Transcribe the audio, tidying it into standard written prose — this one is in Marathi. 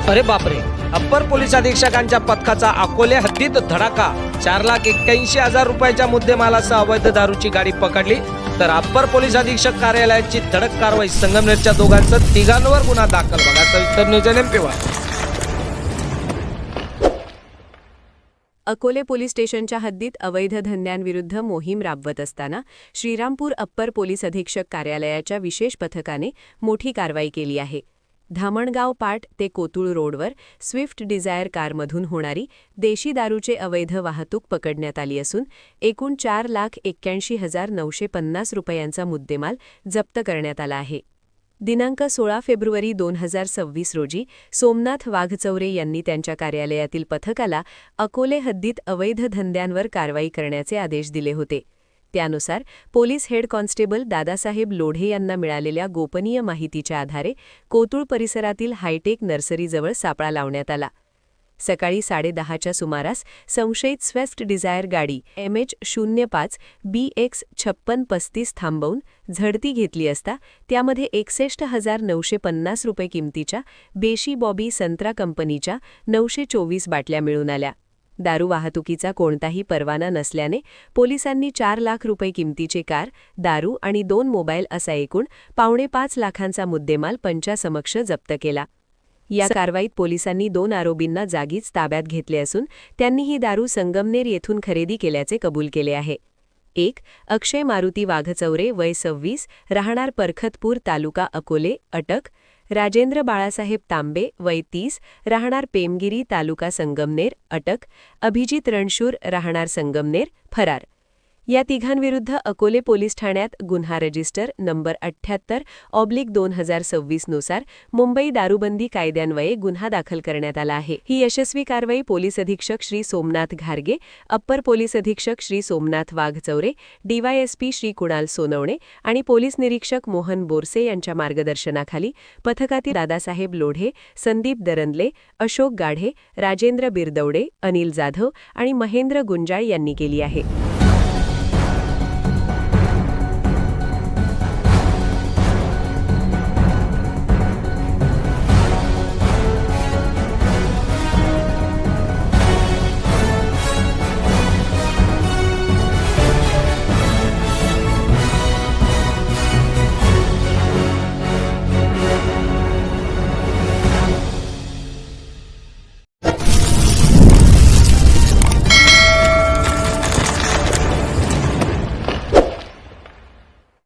अरे बापरे, अप्पर पोलीस अधीक्षकांच्या पथकाचा अकोले हद्दीत धडाका. 4,81,000 रुपयाच्या मुद्देमालासह अवैध दारूची गाडी पकडली. तर अप्पर पोलीस अधीक्षक कार्यालयाची धडक कारवाई. संगमनेरच्या दोघांचं तिघांवर गुन्हा दाखल. बघा सविस्तर नियोजन एमपीवा. अकोले पोलीस स्टेशनच्या हद्दीत अवैध धंद्यांविरुद्ध मोहीम राबवत असताना श्रीरामपूर अप्पर पोलीस अधीक्षक कार्यालयाच्या विशेष पथकाने मोठी कारवाई केली आहे. धामणगाव पाट ते कोतुळ रोडवर स्विफ्ट डिझायर कारमधून होणारी देशी दारूचे अवैध वाहतूक पकडण्यात आली असून एकूण 4,81,950 रुपयांचा मुद्देमाल जप्त करण्यात आला आहे. दिनांक 16 फेब्रुवारी 2026 रोजी सोमनाथ वाघचौरे यांनी त्यांच्या कार्यालयातील पथकाला अकोले हद्दीत अवैध धंद्यांवर कारवाई करण्याचे आदेश दिले होते. त्यानुसार police head constable Dadasaheb Lodhe यांना मिळालेल्या गोपनीय माहितीच्या आधारे कोतुळ परिसरातील हायटेक नर्सरीजवळ सापळा लावण्यात आला. सकाळी 10:30च्या सुमारास संशयित स्विफ्ट डिझायर गाडी MH05 BX 5635 थांबवून झडती घेतली असता त्यामध्ये 61,950 रुपये किमतीच्या बेशी बॉबी संत्रा कंपनीच्या 924 बाटल्या मिळून आल्या. दारू वाहतुकीचा कोणताही परवाना नसल्याने पोलिसांनी 4 लाख रुपये किमतीचे कार, दारू आणि 2 मोबाईल असा एकूण 5.5 लाखांचा मुद्देमाल पंचासमक्ष जप्त केला. या कारवाईत पोलिसांनी 2 आरोपींना जागीच ताब्यात घेतले असून त्यांनी ही दारू संगमनेर येथून खरेदी केल्याचे कबूल केले आहे. 1. अक्षय मारुती वाघचौरे वय 26 राहणार परखतपूर तालुका अकोले अटक. राजेंद्र बाळासाहेब तांबे वय 30 राहणार पेमगिरी तालुका संगमनेर अटक. अभिजित रणशूर राहणार संगमनेर फरार. या तिघांविरुद्ध अकोले पोलीस ठाण्यात गुन्हा रजिस्टर नंबर 78/2026 नुसार मुंबई दारूबंदी कायद्यान्वये गुन्हा दाखल करण्यात आला आहे. ही यशस्वी कारवाई पोलीस अधीक्षक श्री सोमनाथ घारगे, अप्पर पोलीस अधीक्षक श्री सोमनाथ वाघचौरे, DYSP श्री कुणाल सोनवणे आणि पोलीस निरीक्षक मोहन बोरसे यांच्या मार्गदर्शनाखाली पथकातील दादासाहेब लोढे, संदीप दरंदले, अशोक गाढे, राजेंद्र बिरदवडे, अनिल जाधव आणि महेंद्र गुंजाळ यांनी केली आहे.